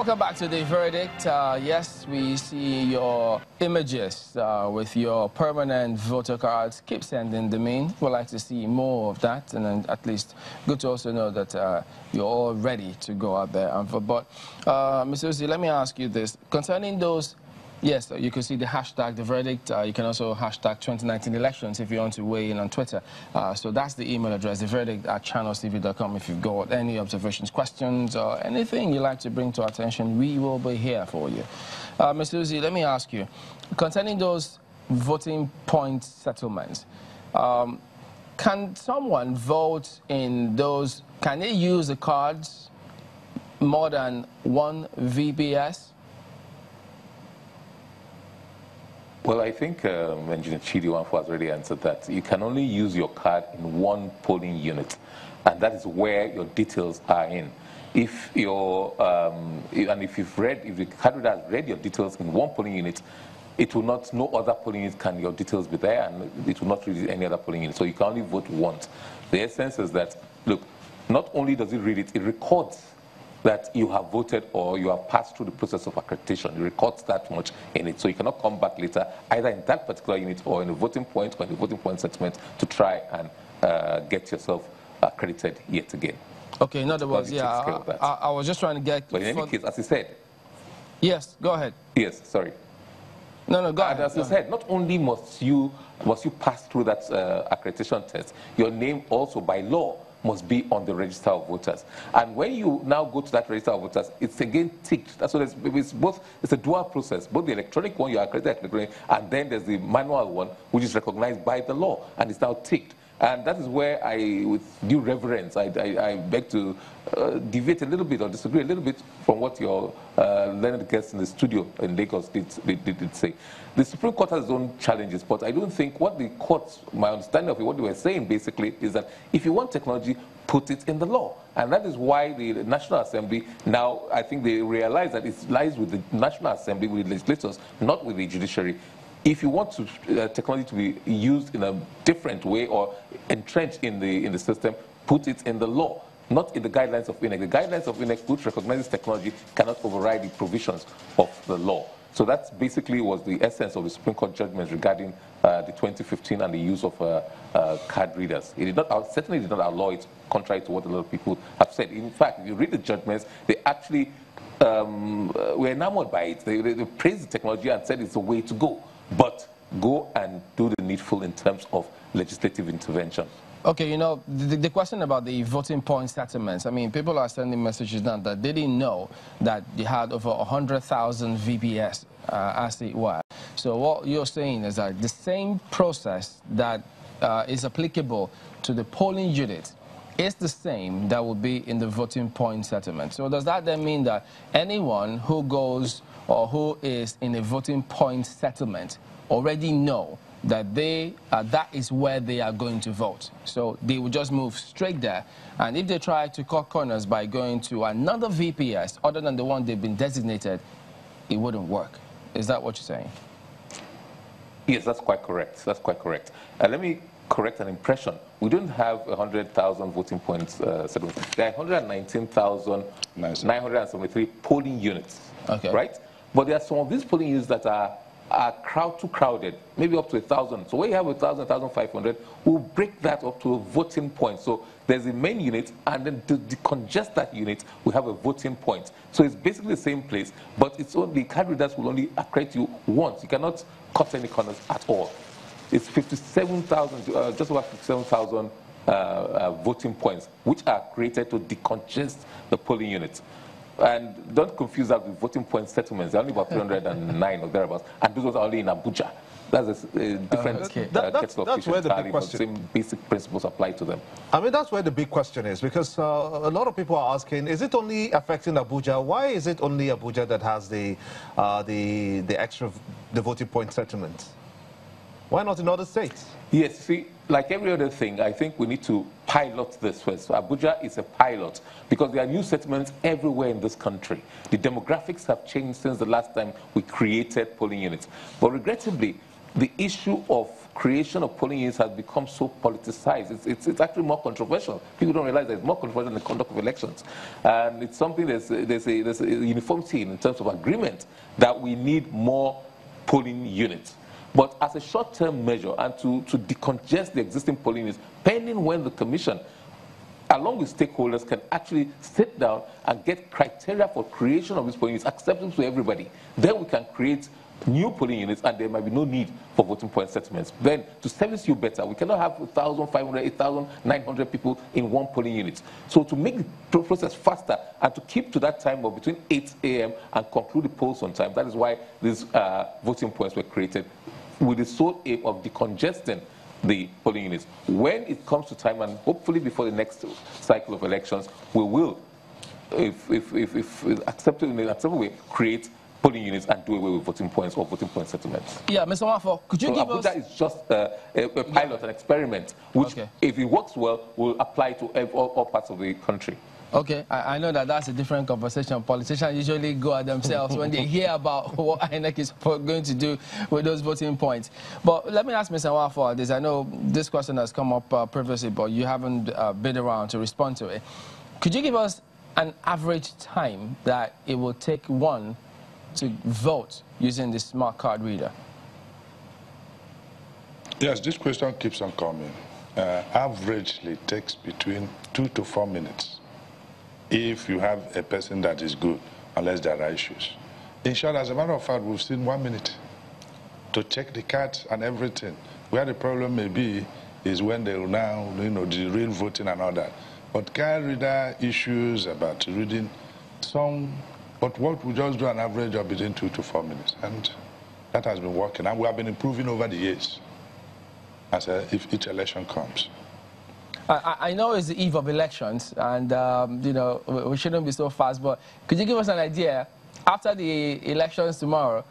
Welcome back to the verdict. Yes, we see your images with your permanent voter cards. Keep sending them in. We'd like to see more of that, and then at least good to also know that you're all ready to go out there and vote. But, Mr. Uzi, let me ask you this. Concerning those, yes, you can see the hashtag, the verdict. You can also hashtag 2019 elections if you want to weigh in on Twitter. So that's the email address, the verdict at channelstv.com. If you've got any observations, questions, or anything you'd like to bring to our attention, we will be here for you. Mr. Uzi, let me ask you, concerning those voting point settlements, can someone vote in those, can they use the cards more than one VPS? Well, I think Engineer Chidiwanfu has already answered that. You can only use your card in one polling unit, and that is where your details are in. If you're, and if the card reader has read your details in one polling unit, it will not, no other polling unit can your details be there, and it will not read any other polling unit. So you can only vote once. The essence is that, look, not only does it read it, it records that you have voted or you have passed through the process of accreditation. It records that much in it. So you cannot come back later, either in that particular unit or in a voting point or in the voting point settlement to try and get yourself accredited yet again. Okay, in other words, yeah, I was just trying to get... But in any case, as you said... Yes, go ahead. Yes, sorry. No, go ahead. As you said, not only must you pass through that accreditation test, your name also by law must be on the register of voters. And when you now go to that register of voters, it's again ticked. That's what it's a dual process. Both the electronic one, you are accredited electronically, and then there's the manual one, which is recognized by the law, and it's now ticked. And that is where with due reverence, I beg to deviate a little bit or disagree a little bit from what your learned guest in the studio in Lagos did say. The Supreme Court has its own challenges, but I don't think what the courts, my understanding of it, what they were saying basically is that if you want technology, put it in the law. And that is why the National Assembly now, I think they realize that it lies with the National Assembly, with the legislators, not with the judiciary. If you want technology to be used in a different way or entrenched in the system, put it in the law, not in the guidelines of INEC. The guidelines of INEC, which recognizes technology, cannot override the provisions of the law. So that basically was the essence of the Supreme Court judgments regarding the 2015 and the use of card readers. It did not, certainly did not outlaw it, contrary to what a lot of people have said. In fact, if you read the judgments, they actually were enamored by it. They praised the technology and said it's the way to go. But go and do the needful in terms of legislative intervention. Okay, you know, the question about the voting point settlements, I mean, people are sending messages now that they didn't know that they had over 100,000 VPS, as it were. So what you're saying is that the same process that is applicable to the polling unit is the same that will be in the voting point settlement. So does that then mean that anyone who goes or who is in a voting point settlement already know that that is where they are going to vote? So they will just move straight there. And if they try to cut corners by going to another VPS other than the one they've been designated, it wouldn't work. Is that what you're saying? Yes, that's quite correct. That's quite correct. Let me correct an impression. We don't have 100,000 voting points settlements. There are 119,973 polling units, okay, right? But there are some of these polling units that are too crowded, maybe up to 1,000. So when you have 1,000, 1,500, we'll break that up to a voting point. So there's a main unit, and then to decongest that unit, we have a voting point. So it's basically the same place, but it's only, card readers will only accredit you once. You cannot cut any corners at all. It's 57,000, just over 57,000 voting points, which are created to decongest the polling units. And don't confuse that with voting point settlements. They're only about 309 or thereabouts, and those are only in Abuja. That's a different that's where the big question. The same basic principles apply to them. I mean, that's where the big question is, because a lot of people are asking, is it only affecting Abuja? Why is it only Abuja that has the voting point settlements? Why not in other states? Yes, see, like every other thing, I think we need to pilot this first. So Abuja is a pilot because there are new settlements everywhere in this country. The demographics have changed since the last time we created polling units. But regrettably, the issue of creation of polling units has become so politicized. It's actually more controversial. People don't realize that it's more controversial than the conduct of elections. And it's something there's a uniformity in terms of agreement that we need more polling units. But as a short-term measure and to decongest the existing polling units, pending when the commission, along with stakeholders, can actually sit down and get criteria for creation of these polling units acceptable to everybody, then we can create new polling units, and there might be no need for voting point settlements. Then, to service you better, we cannot have 1,500, 8,900 people in one polling unit. So to make the process faster and to keep to that time of between 8 a.m. and conclude the polls on time, that is why these voting points were created, with the sole aim of decongesting the polling units. When it comes to time, and hopefully before the next cycle of elections, we will, if accepted in an acceptable way, create polling units and do away with voting points or voting point settlements. Yeah, Mr. Wafo, could you give us... That is just a pilot, an experiment, which, if it works well, will apply to all parts of the country. Okay, I know that that's a different conversation. Politicians usually go at themselves when they hear about what INEC is going to do with those voting points. But let me ask Mr. Wafo this. I know this question has come up previously, but you haven't been around to respond to it. Could you give us an average time that it will take one to vote using the smart card reader? Yes, this question keeps on coming. Averagely takes between 2 to 4 minutes if you have a person that is good, unless there are issues. In short, as a matter of fact, we've seen 1 minute to check the cards and everything. Where the problem may be is when they will now, the real voting and all that. But card reader issues about reading some. But what we just do an average of between 2 to 4 minutes, and that has been working. And we have been improving over the years as if each election comes. I know it's the eve of elections, and we shouldn't be so fast. But could you give us an idea after the elections tomorrow?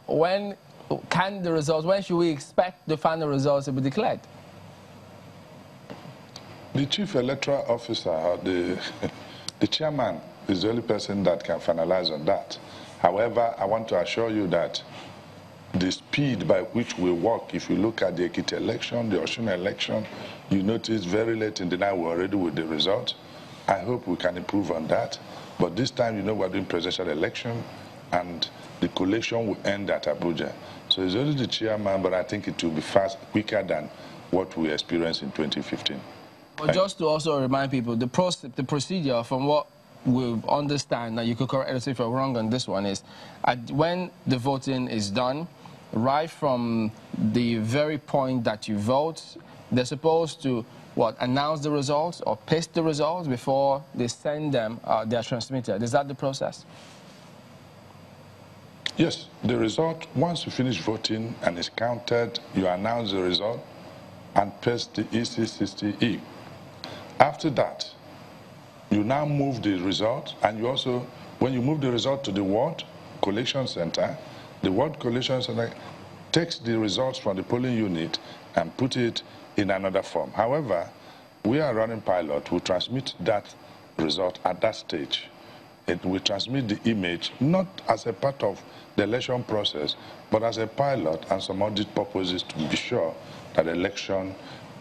When can the results? When should we expect the final results to be declared? The chief electoral officer, the chairman, is the only person that can finalize on that. However, I want to assure you that the speed by which we work, if you look at the Ekiti election, the Osun election, you notice very late in the night we're already with the result. I hope we can improve on that. But this time, we're doing presidential election, and the collation will end at Abuja. So it's only the chairman, but I think it will be quicker than what we experienced in 2015. But just to also remind people, the procedure from what we understand, now you could correct us if you're wrong on this one, is when the voting is done, right from the very point that you vote, they're supposed to, announce the results or paste the results before they send them, they are transmitted. Is that the process? Yes, the result, once you finish voting and it's counted, you announce the result and paste the EC60E. After that, you now move the result, and you also, when you move the result to the ward collation center, the ward collation center takes the results from the polling unit and put it in another form. However, we are running pilot. We transmit that result at that stage. We transmit the image not as a part of the election process, but as a pilot and some audit purposes to be sure that the election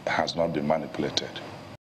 has not been manipulated.